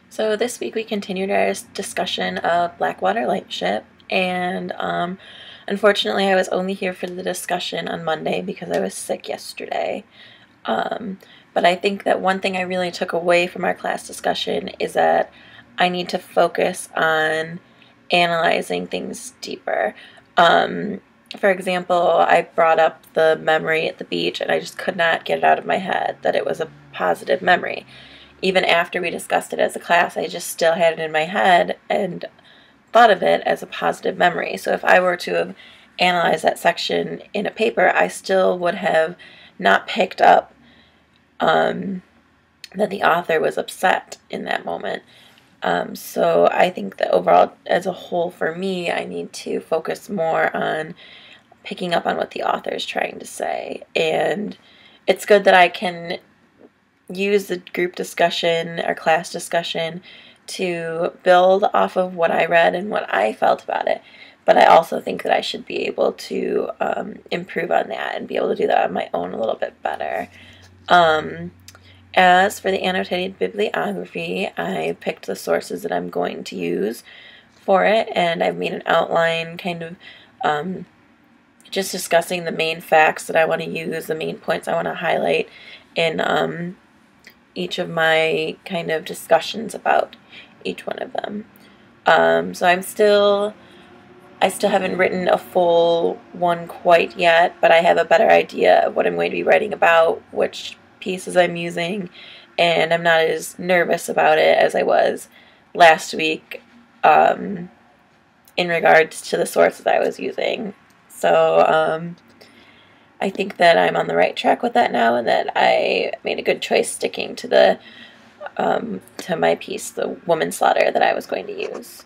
So this week we continued our discussion of Blackwater Lightship, and unfortunately I was only here for the discussion on Monday because I was sick yesterday. But I think that one thing I really took away from our class discussion is that I need to focus on analyzing things deeper. For example, I brought up the memory at the beach, and I just could not get it out of my head that it was a positive memory. Even after we discussed it as a class, I just still had it in my head and thought of it as a positive memory. So if I were to have analyzed that section in a paper, I still would have not picked up that the author was upset in that moment. So I think that overall, as a whole, for me, I need to focus more on picking up on what the author is trying to say. And it's good that I can use the group discussion or class discussion to build off of what I read and what I felt about it. But I also think that I should be able to improve on that and be able to do that on my own a little bit better. As for the annotated bibliography, I picked the sources that I'm going to use for it, and I've made an outline kind of just discussing the main facts that I want to use, the main points I want to highlight in each of my kind of discussions about each one of them. So I still haven't written a full one quite yet, but I have a better idea of what I'm going to be writing about, which pieces I'm using, and I'm not as nervous about it as I was last week in regards to the sources I was using. So I think that I'm on the right track with that now, and that I made a good choice sticking to the to my piece, the woman slaughter, that I was going to use.